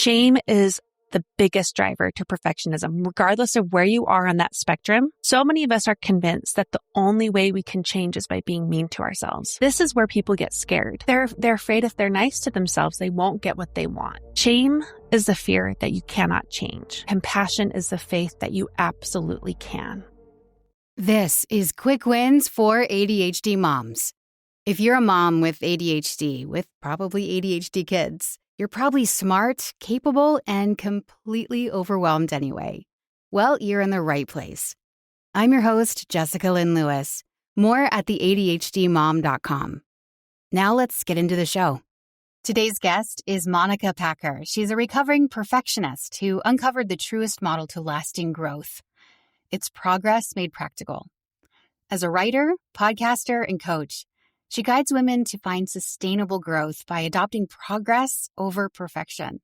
Shame is the biggest driver to perfectionism, regardless of where you are on that spectrum. So many of us are convinced that the only way we can change is by being mean to ourselves. This is where people get scared. They're afraid if they're nice to themselves, they won't get what they want. Shame is the fear that you cannot change. Compassion is the faith that you absolutely can. This is Quick Wins for ADHD moms. If you're a mom with ADHD, with probably ADHD kids, you're probably smart, capable, and completely overwhelmed anyway. Well, you're in the right place. I'm your host, Jessica Lynn Lewis. More at theadhdmom.com. Now let's get into the show. Today's guest is Monica Packer. She's a recovering perfectionist who uncovered the truest model to lasting growth. It's progress made practical. As a writer, podcaster, and coach, she guides women to find sustainable growth by adopting progress over perfection.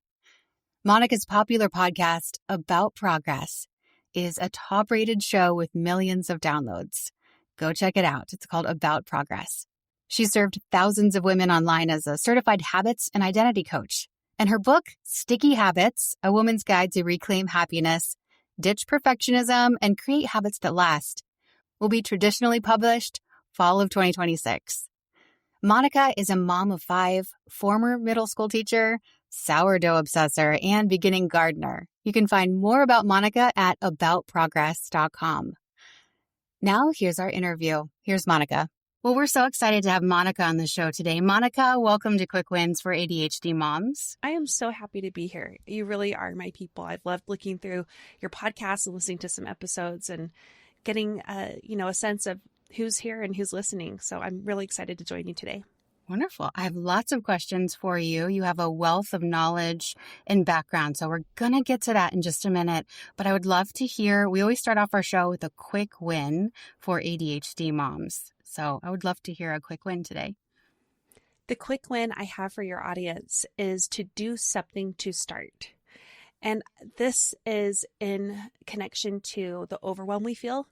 Monica's popular podcast, About Progress, is a top-rated show with millions of downloads. Go check it out. It's called About Progress. She served thousands of women online as a certified habits and identity coach. And her book, Sticky Habits, A Woman's Guide to Reclaim Happiness, Ditch Perfectionism, and Create Habits That Last, will be traditionally published fall of 2026. Monica is a mom of 5, former middle school teacher, sourdough obsessor, and beginning gardener. You can find more about Monica at aboutprogress.com. Now, here's our interview. Here's Monica. Well, we're so excited to have Monica on the show today. Monica, welcome to Quick Wins for ADHD Moms. I am so happy to be here. You really are my people. I've loved looking through your podcast and listening to some episodes and getting, a sense of who's here and who's listening. So I'm really excited to join you today. Wonderful. I have lots of questions for you. You have a wealth of knowledge and background, so we're going to get to that in just a minute. But I would love to hear, we always start off our show with a quick win for ADHD moms. So I would love to hear a quick win today. The quick win I have for your audience is to do something to start. And this is in connection to the overwhelm we feel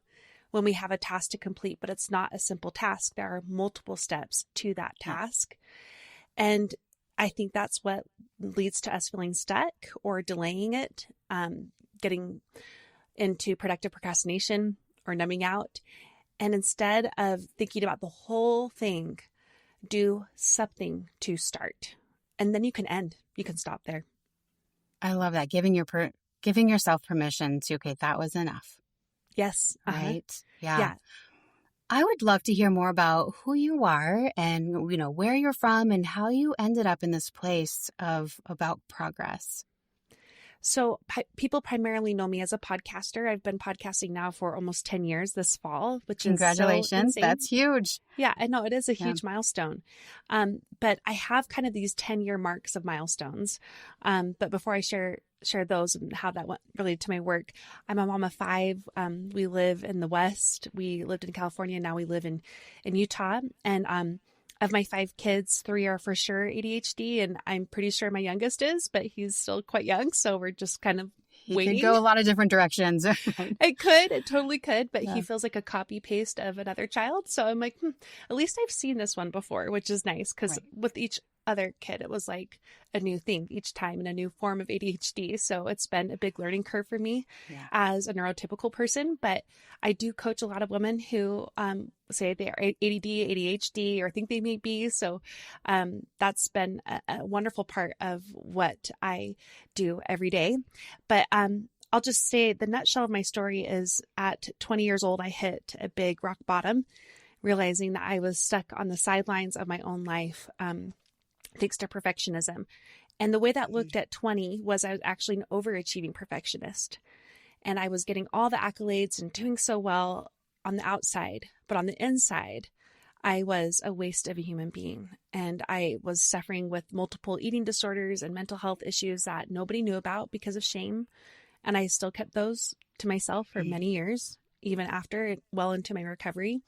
when we have a task to complete, but it's not a simple task. There are multiple steps to that task. And I think that's what leads to us feeling stuck or delaying it, getting into productive procrastination or numbing out. And instead of thinking about the whole thing, do something to start. And then you can end. You can stop there. I love that. Giving yourself permission to, okay, that was enough. Yes. Right. Yeah. I would love to hear more about who you are and, where you're from and how you ended up in this place of About Progress. So people primarily know me as a podcaster. I've been podcasting now for almost 10 years this fall, which Congratulations. is so insane. That's huge. Yeah, I know it is a huge milestone. But I have kind of these 10-year marks of milestones. But before I share those and how that went related to my work, I'm a mom of 5. We live in the West. We lived in California. Now we live in Utah. And of my 5 kids, 3 are for sure ADHD, and I'm pretty sure my youngest is, but he's still quite young. So we're just kind of waiting. He could go a lot of different directions. It totally could, but he feels like a copy paste of another child. So I'm like, at least I've seen this one before, which is nice because with each other kid, it was like a new thing each time and a new form of ADHD. So it's been a big learning curve for me as a neurotypical person. But I do coach a lot of women who say they are ADD, ADHD, or think they may be. So that's been a wonderful part of what I do every day. But I'll just say the nutshell of my story is at 20 years old, I hit a big rock bottom, realizing that I was stuck on the sidelines of my own life. Thanks to perfectionism. And the way that looked at 20 was I was actually an overachieving perfectionist. And I was getting all the accolades and doing so well on the outside. But on the inside, I was a waste of a human being. And I was suffering with multiple eating disorders and mental health issues that nobody knew about because of shame. And I still kept those to myself for many years, even after, well into my recovery.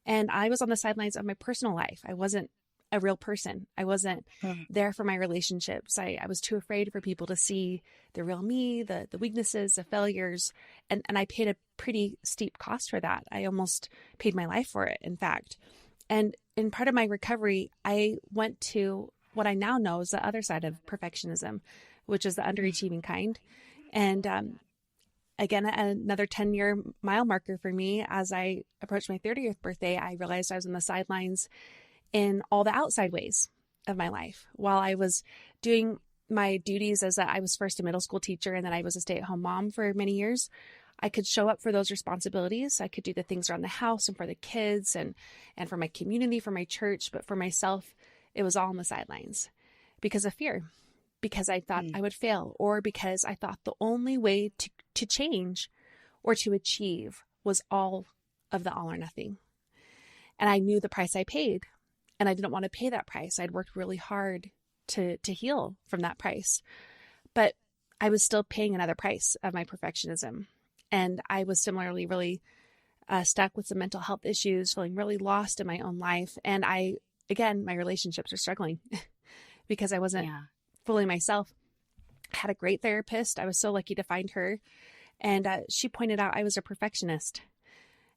And I was on the sidelines of my personal life. I wasn't a real person. I wasn't there for my relationships. I was too afraid for people to see the real me, the weaknesses, the failures. And I paid a pretty steep cost for that. I almost paid my life for it, in fact. And in part of my recovery, I went to what I now know is the other side of perfectionism, which is the underachieving kind. And again, another 10-year mile marker for me. As I approached my 30th birthday, I realized I was on the sidelines in all the outside ways of my life. While I was doing my duties as I was first a middle school teacher, and then I was a stay-at-home mom for many years, I could show up for those responsibilities. I could do the things around the house and for the kids and for my community, for my church. But for myself, it was all on the sidelines because of fear, because I thought I would fail, or because I thought the only way to change or to achieve was all of the all or nothing. And I knew the price I paid, and I didn't want to pay that price. I'd worked really hard to heal from that price, but I was still paying another price of my perfectionism. And I was similarly really stuck with some mental health issues, feeling really lost in my own life. And my relationships are struggling because I wasn't fully myself. I had a great therapist. I was so lucky to find her. And she pointed out I was a perfectionist.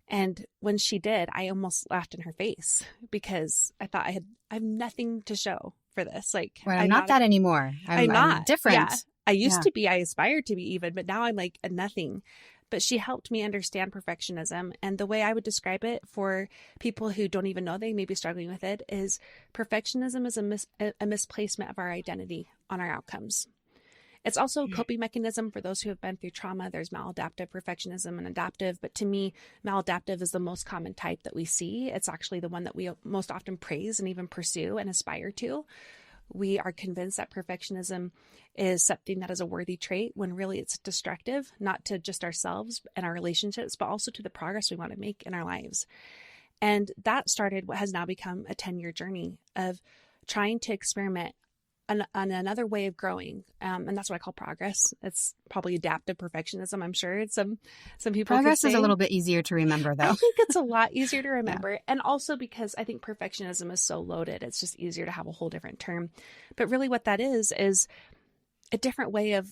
And when she did, I almost laughed in her face because I thought I have nothing to show for this. Like, well, I'm not that anymore. I'm different. Yeah. I used to be, I aspired to be even, but now I'm like a nothing. But she helped me understand perfectionism. And the way I would describe it for people who don't even know they may be struggling with it is perfectionism is a misplacement of our identity on our outcomes. It's also a coping mechanism for those who have been through trauma. There's maladaptive perfectionism and adaptive. But to me, maladaptive is the most common type that we see. It's actually the one that we most often praise and even pursue and aspire to. We are convinced that perfectionism is something that is a worthy trait when really it's destructive, not to just ourselves and our relationships, but also to the progress we want to make in our lives. And that started what has now become a 10-year journey of trying to experiment on another way of growing. And that's what I call progress. It's probably adaptive perfectionism. I'm sure it's some people progress is a little bit easier to remember, though. I think it's a lot easier to remember. Yeah. And also because I think perfectionism is so loaded, it's just easier to have a whole different term. But really what that is a different way of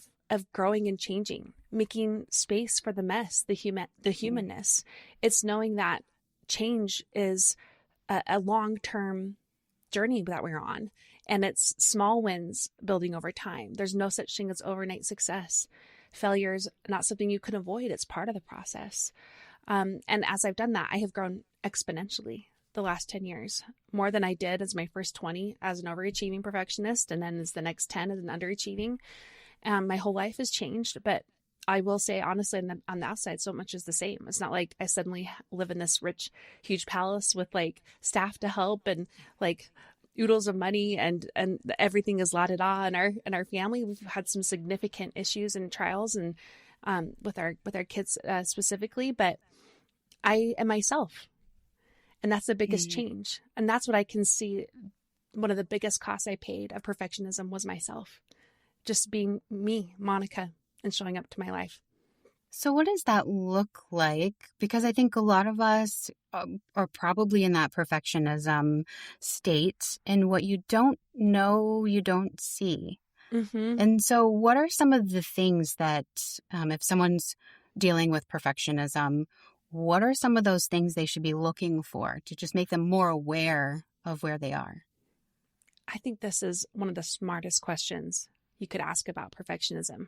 growing and changing, making space for the mess, the humanness. It's knowing that change is a long-term journey that we're on. And it's small wins building over time. There's no such thing as overnight success. Failure is not something you can avoid. It's part of the process. And as I've done that, I have grown exponentially the last 10 years, more than I did as my first 20 as an overachieving perfectionist. And then as the next 10 as an underachieving. My whole life has changed, but I will say honestly, on the outside, so much is the same. It's not like I suddenly live in this rich, huge palace with like staff to help and like oodles of money and everything is la da da in our family. We've had some significant issues and trials and with our kids specifically, but I am myself, and that's the biggest change. And that's what I can see. One of the biggest costs I paid of perfectionism was myself, just being me, Monica, and showing up to my life. So what does that look like? Because I think a lot of us are probably in that perfectionism state, and what you don't know, you don't see. Mm-hmm. And so what are some of the things that if someone's dealing with perfectionism, what are some of those things they should be looking for to just make them more aware of where they are? I think this is one of the smartest questions you could ask about perfectionism,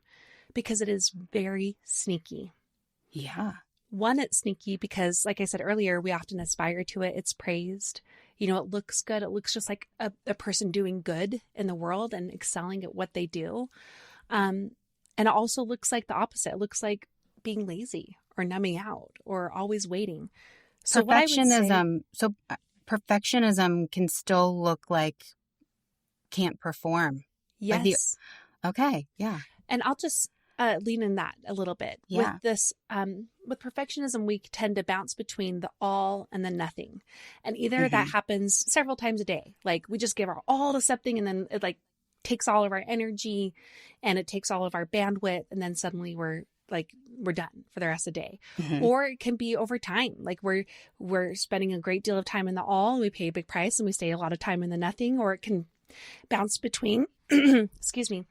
because it is very sneaky. Yeah. One, it's sneaky because, like I said earlier, we often aspire to it. It's praised. You know, it looks good. It looks just like a person doing good in the world and excelling at what they do. And it also looks like the opposite. It looks like being lazy or numbing out or always waiting. So perfectionism can still look like can't perform. Yes. Okay. Yeah. And I'll just lean in that a little bit. Yeah. With this, with perfectionism, we tend to bounce between the all and the nothing. And either that happens several times a day. Like we just give our all to something and then it like takes all of our energy and it takes all of our bandwidth. And then suddenly we're done for the rest of the day. Or it can be over time. Like we're spending a great deal of time in the all and we pay a big price and we stay a lot of time in the nothing, or it can bounce between, excuse me.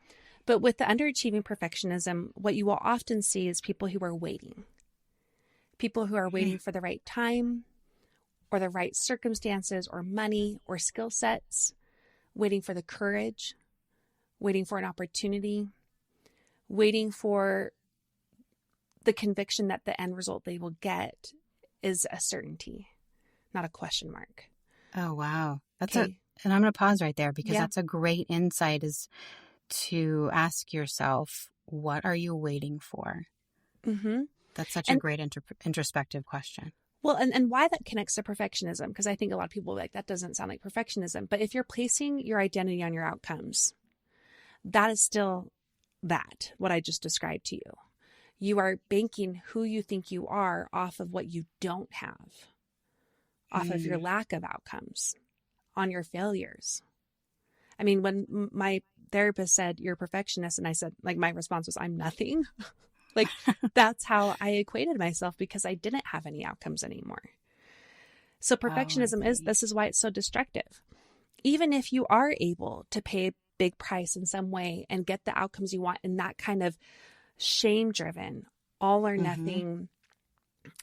But with the underachieving perfectionism, what you will often see is people who are waiting. People who are waiting for the right time or the right circumstances or money or skill sets, waiting for the courage, waiting for an opportunity. waiting for the conviction that the end result they will get is a certainty, not a question mark. Oh, wow. Okay. And I'm going to pause right there because Yeah. that's a great insight, is to ask yourself, what are you waiting for? Mm-hmm. That's such a great introspective question. Well, and why that connects to perfectionism, because I think a lot of people are like, that doesn't sound like perfectionism. But if you're placing your identity on your outcomes, that is still what I just described to you. You are banking who you think you are off of what you don't have, off of your lack of outcomes, on your failures. I mean, when my therapist said, you're a perfectionist, and I said, like, my response was, I'm nothing. Like, that's how I equated myself, because I didn't have any outcomes anymore. So perfectionism this is why it's so destructive. Even if you are able to pay a big price in some way and get the outcomes you want in that kind of shame-driven, all or nothing,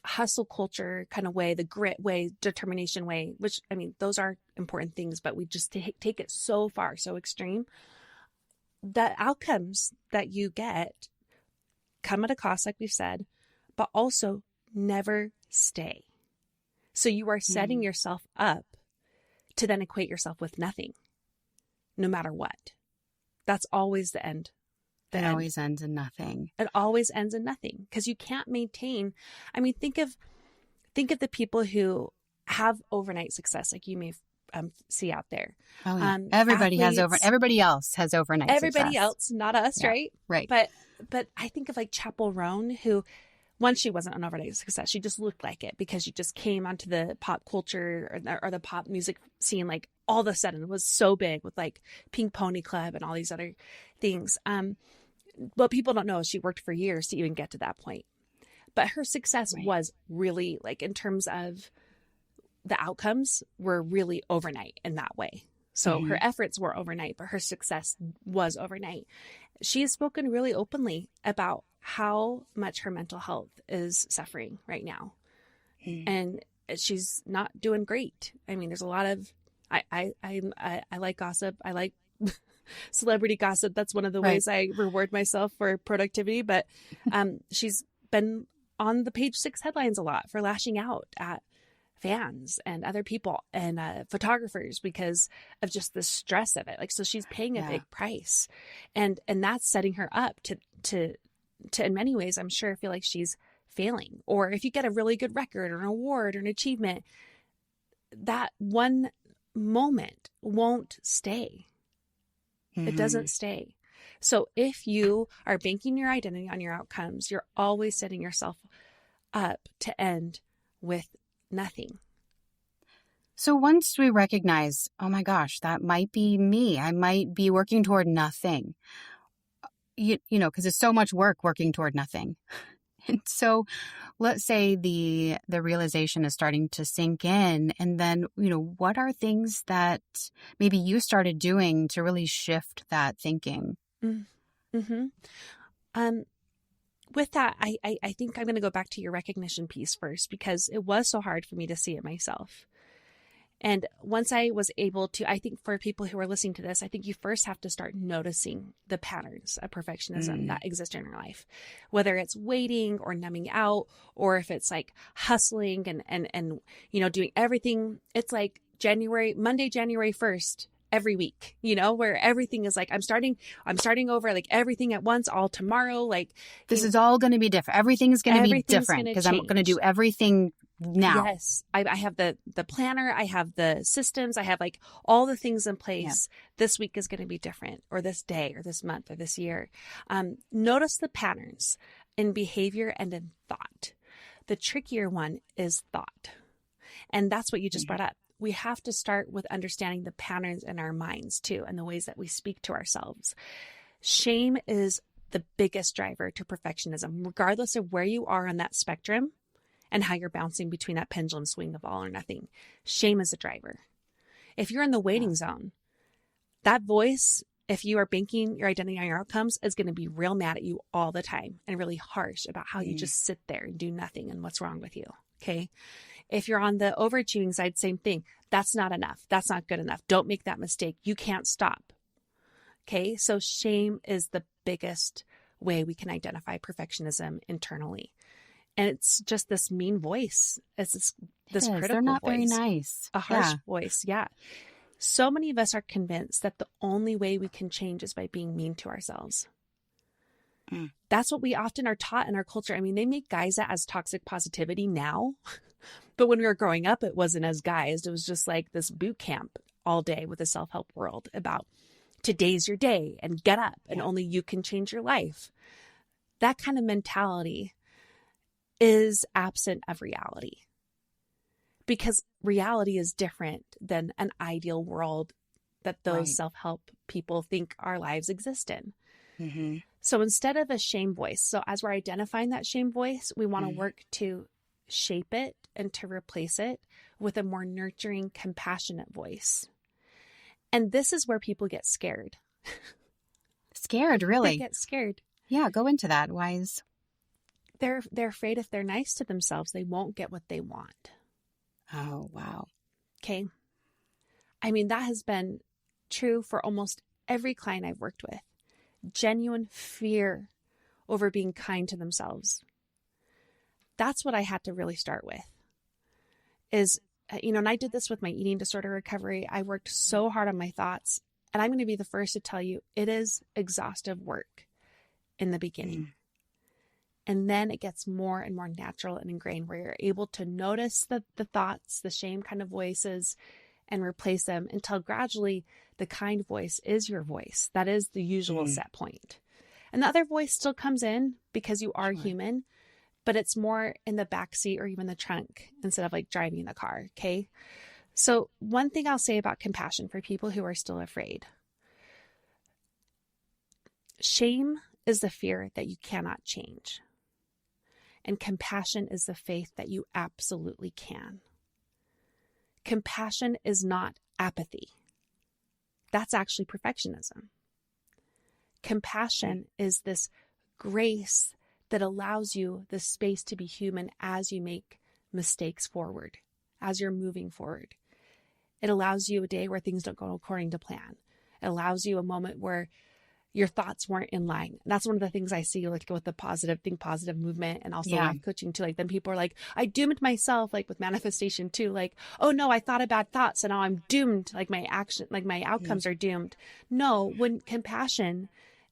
hustle culture kind of way, the grit way, determination way, which, I mean, those are important things, but we just take it so far, so extreme. The outcomes that you get come at a cost, like we've said, but also never stay. So you are setting yourself up to then equate yourself with nothing, no matter what. That's always the end. It always ends in nothing. It always ends in nothing, because you can't maintain. I mean, think of the people who have overnight success, like you may see out there. Oh, yeah. Everybody else has overnight success. Everybody else, not us, yeah, right? Right. But I think of like Chappell Roan, who once she wasn't an overnight success, she just looked like it because she just came onto the pop culture or the pop music scene like all of a sudden. It was so big with like Pink Pony Club and all these other things. What people don't know is she worked for years to even get to that point. But her success was really, like, in terms of the outcomes, were really overnight in that way. So her efforts were overnight, but her success was overnight. She has spoken really openly about how much her mental health is suffering right now. And she's not doing great. I mean, there's a lot of, I like gossip. I like celebrity gossip. That's one of the ways I reward myself for productivity. But she's been on the Page 6 headlines a lot for lashing out at fans and other people and photographers because of just the stress of it. Like, so she's paying a big price, and that's setting her up to in many ways, I'm sure, feel like she's failing. Or if you get a really good record or an award or an achievement, that one moment won't stay. It doesn't stay. So if you are banking your identity on your outcomes, you're always setting yourself up to end with nothing. So once we recognize, oh my gosh, that might be me, I might be working toward nothing, you know, because it's so much work working toward nothing. And so let's say the realization is starting to sink in, and then, you know, what are things that maybe you started doing to really shift that thinking? With that, I think I'm going to go back to your recognition piece first, because it was so hard for me to see it myself. And once I was able to, I think for people who are listening to this, I think you first have to start noticing the patterns of perfectionism that exist in your life, whether it's waiting or numbing out, or if it's like hustling and, you know, doing everything. It's like Monday, January 1st, every week, you know, where everything is like, I'm starting over, like everything at once, all tomorrow. Like, this is all going to be different. Everything's going to be different because I'm going to do everything now. Yes. I have the planner. I have the systems. I have like all the things in place. Yeah. This week is going to be different, or this day or this month or this year. Notice the patterns in behavior and in thought. The trickier one is thought. And that's what you just brought up. We have to start with understanding the patterns in our minds too, and the ways that we speak to ourselves. Shame is the biggest driver to perfectionism, regardless of where you are on that spectrum and how you're bouncing between that pendulum swing of all or nothing. Shame is a driver. If you're in the waiting zone, that voice, if you are banking your identity on your outcomes, is going to be real mad at you all the time and really harsh about how you just sit there and do nothing and what's wrong with you. Okay. If you're on the overachieving side, same thing. That's not enough. That's not good enough. Don't make that mistake. You can't stop. Okay. So shame is the biggest way we can identify perfectionism internally. And it's just this mean voice. It's this critical They're not voice. very nice. A harsh voice. Yeah. So many of us are convinced that the only way we can change is by being mean to ourselves. That's what we often are taught in our culture. I mean, they make guise that as toxic positivity now, but when we were growing up, it wasn't as guised. It was just like this boot camp all day with the self-help world about today's your day and get up and only you can change your life. That kind of mentality is absent of reality, because reality is different than an ideal world that those self-help people think our lives exist in. Mm-hmm. So instead of a shame voice, so as we're identifying that shame voice, we want to work to shape it and to replace it with a more nurturing, compassionate voice. And this is where people get scared. Scared, really? They get scared. Yeah, go into that. Why is... They're afraid if they're nice to themselves, they won't get what they want. Oh, wow. Okay. I mean, that has been true for almost every client I've worked with. Genuine fear over being kind to themselves. That's what I had to really start with. Is, and I did this with my eating disorder recovery. I worked so hard on my thoughts, and I'm going to be the first to tell you, it is exhaustive work in the beginning. And then it gets more and more natural and ingrained, where you're able to notice the thoughts, the shame kind of voices, and replace them until gradually the kind voice is your voice. That is the usual set point. And the other voice still comes in because you are human, but it's more in the backseat or even the trunk instead of like driving the car. Okay. So one thing I'll say about compassion for people who are still afraid. Shame is the fear that you cannot change. And compassion is the faith that you absolutely can. Compassion is not apathy. That's actually perfectionism. Compassion is this grace that allows you the space to be human as you make mistakes forward, as you're moving forward. It allows you a day where things don't go according to plan. It allows you a moment where your thoughts weren't in line. That's one of the things I see, like with the think positive movement and also life coaching too. Like then people are like, I doomed myself, like with manifestation too. Like, oh no, I thought of bad thoughts and now I'm doomed. Like my outcomes are doomed. No, when compassion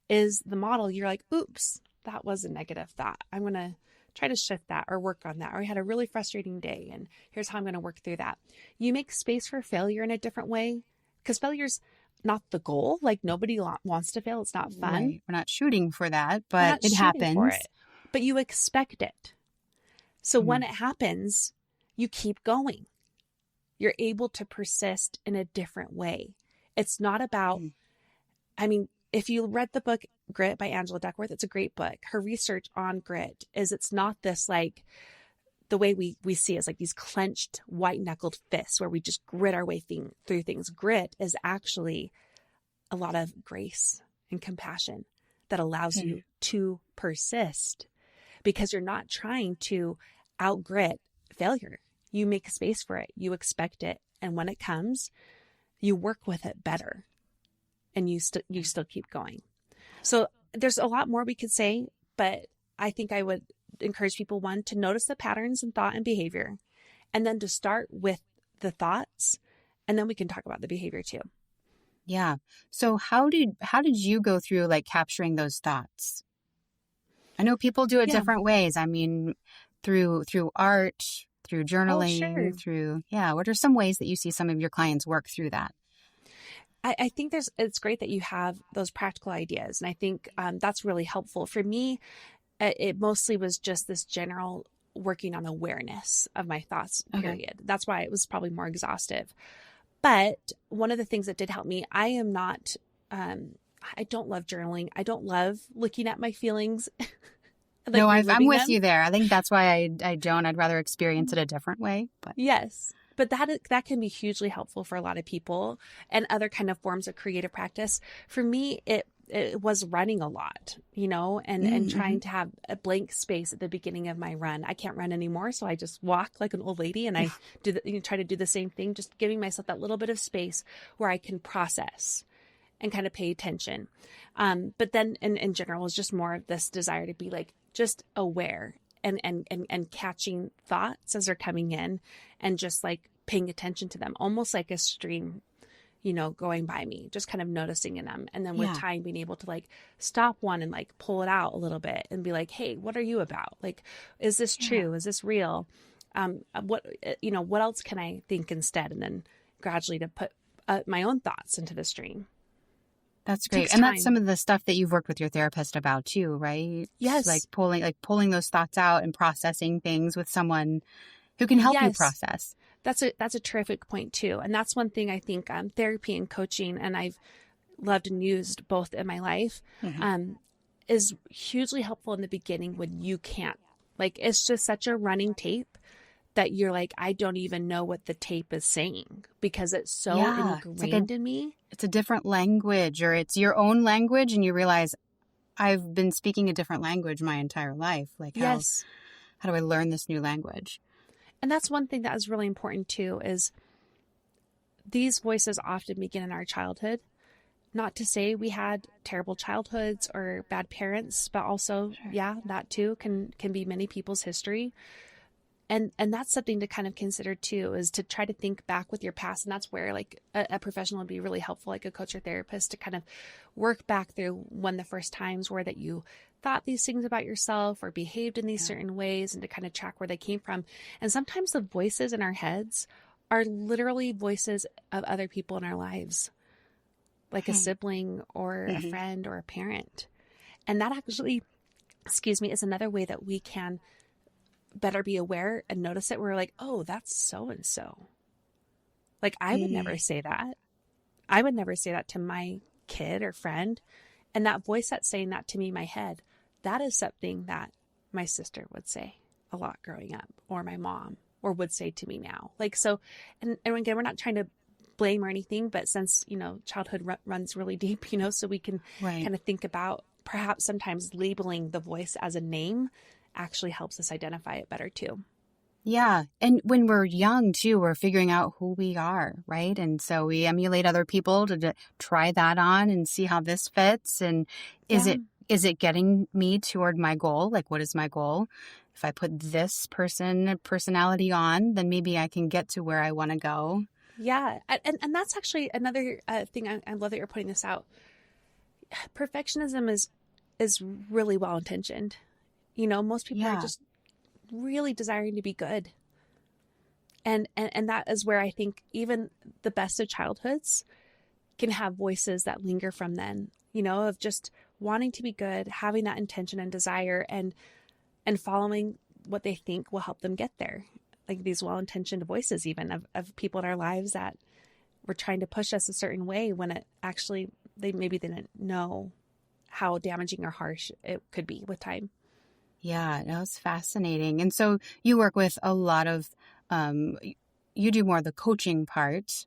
is the model, you're like, oops, that was a negative thought. I'm going to try to shift that or work on that. Or I had a really frustrating day and here's how I'm going to work through that. You make space for failure in a different way, because failure's not the goal. Like nobody wants to fail. It's not fun. Right. We're not shooting for that, but it happens. For it, but you expect it. So when it happens, you keep going. You're able to persist in a different way. It's not about, I mean, if you read the book Grit by Angela Duckworth, it's a great book. Her research on grit is it's not this like the way we see it is like these clenched white knuckled fists where we just grit our way through things. Grit is actually a lot of grace and compassion that allows you to persist, because you're not trying to outgrit failure. You make space for it. You expect it. And when it comes, you work with it better and you still keep going. So there's a lot more we could say, but I think I would encourage people, one, to notice the patterns in thought and behavior, and then to start with the thoughts, and then we can talk about the behavior too. Yeah. So how did you go through like capturing those thoughts? I know people do it different ways. I mean, through art, through journaling, through, what are some ways that you see some of your clients work through that? I think it's great that you have those practical ideas. And I think that's really helpful. For me, it mostly was just this general working on awareness of my thoughts, period. That's why it was probably more exhaustive. But one of the things that did help me, I am not, I don't love journaling. I don't love looking at my feelings. Like no, I'm with you there. I think that's why I don't. I'd rather experience it a different way. But yes. But that can be hugely helpful for a lot of people, and other kind of forms of creative practice. For me, it was running a lot, and trying to have a blank space at the beginning of my run. I can't run anymore, so I just walk like an old lady, and I try to do the same thing, just giving myself that little bit of space where I can process and kind of pay attention. But then in general is just more of this desire to be like just aware and catching thoughts as they're coming in and just like paying attention to them, almost like a stream, going by me, just kind of noticing in them. And then with time being able to like stop one and like pull it out a little bit and be like, hey, what are you about? Like, is this true? Is this real? What else can I think instead? And then gradually to put my own thoughts into the stream. That's great. And that's some of the stuff that you've worked with your therapist about too, right? Yes. Like pulling those thoughts out and processing things with someone who can help you process. That's a terrific point too. And that's one thing I think therapy and coaching, and I've loved and used both in my life, is hugely helpful in the beginning when you can't. Like, it's just such a running tape that you're like, I don't even know what the tape is saying because it's so ingrained in me. It's a different language, or it's your own language, and you realize I've been speaking a different language my entire life. Like, how do I learn this new language? And that's one thing that is really important too, is these voices often begin in our childhood. Not to say we had terrible childhoods or bad parents, but also, that too can be many people's history. And that's something to kind of consider too, is to try to think back with your past. And that's where like a professional would be really helpful, like a coach or therapist, to kind of work back through when the first times were that you thought these things about yourself or behaved in these certain ways, and to kind of track where they came from. And sometimes the voices in our heads are literally voices of other people in our lives, like a sibling or a friend or a parent. And that actually, is another way that we can better be aware and notice it. We're like, oh, that's so-and-so. Like, I would never say that. I would never say that to my kid or friend. And that voice that's saying that to me in my head, that is something that my sister would say a lot growing up, or my mom, or would say to me now. Like, so, and again, we're not trying to blame or anything, but since, childhood runs really deep, so we can kind of think about perhaps sometimes labeling the voice as a name actually helps us identify it better too. Yeah. And when we're young too, we're figuring out who we are, right? And so we emulate other people to try that on and see how this fits. And is it getting me toward my goal? Like, what is my goal? If I put this personality on, then maybe I can get to where I want to go. Yeah. And that's actually another thing. I love that you're putting this out. Perfectionism is really well-intentioned. Most people are just really desiring to be good. And that is where I think even the best of childhoods can have voices that linger from then, of just wanting to be good, having that intention and desire, and following what they think will help them get there. Like these well-intentioned voices even of people in our lives that were trying to push us a certain way when it actually, they didn't know how damaging or harsh it could be with time. Yeah, that was fascinating. And so you work with a lot of, you do more of the coaching part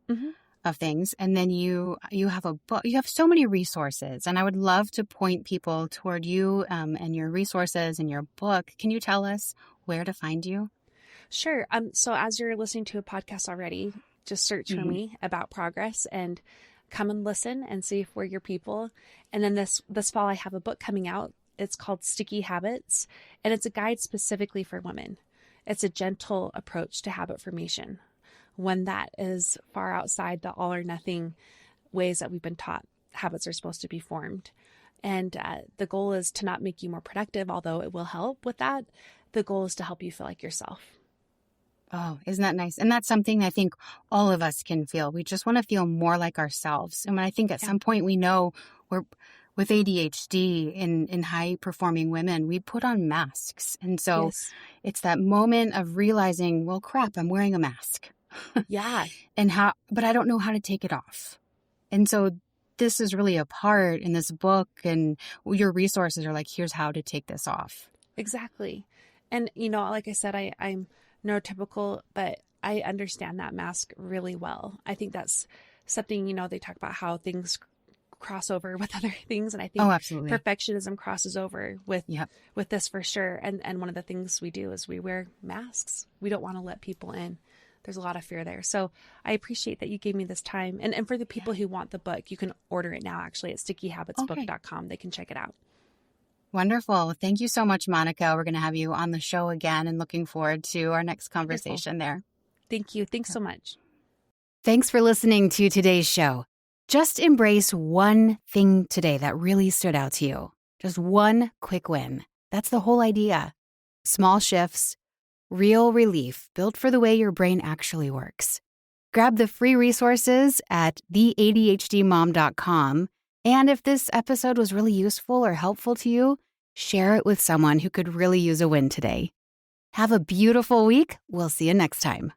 of things. And then you have a book, you have so many resources, and I would love to point people toward you and your resources and your book. Can you tell us where to find you? Sure. So as you're listening to a podcast already, just search for me, About Progress, and come and listen and see if we're your people. And then this fall, I have a book coming out. It's called Sticky Habits, and it's a guide specifically for women. It's a gentle approach to habit formation, one that is far outside the all or nothing ways that we've been taught habits are supposed to be formed. And the goal is to not make you more productive, although it will help with that. The goal is to help you feel like yourself. Oh, isn't that nice? And that's something I think all of us can feel. We just want to feel more like ourselves. And when I think at some point we know we're with ADHD in high-performing women, we put on masks. And so it's that moment of realizing, well, crap, I'm wearing a mask. Yeah. But I don't know how to take it off. And so this is really a part in this book, and your resources are like, here's how to take this off. Exactly. And, like I said, I'm neurotypical, but I understand that mask really well. I think that's something, they talk about how things cross over with other things. And I think absolutely. Perfectionism crosses over with this for sure. And one of the things we do is we wear masks. We don't want to let people in. there's a lot of fear there. So I appreciate that you gave me this time. And for the people who want the book, you can order it now actually at stickyhabitsbook.com. They can check it out. Wonderful. Thank you so much, Monica. We're going to have you on the show again and looking forward to our next conversation there. Thank you. Thanks so much. Thanks for listening to today's show. Just embrace one thing today that really stood out to you. Just one quick win. That's the whole idea. Small shifts, real relief built for the way your brain actually works. Grab the free resources at theadhdmom.com. And if this episode was really useful or helpful to you, share it with someone who could really use a win today. Have a beautiful week. We'll see you next time.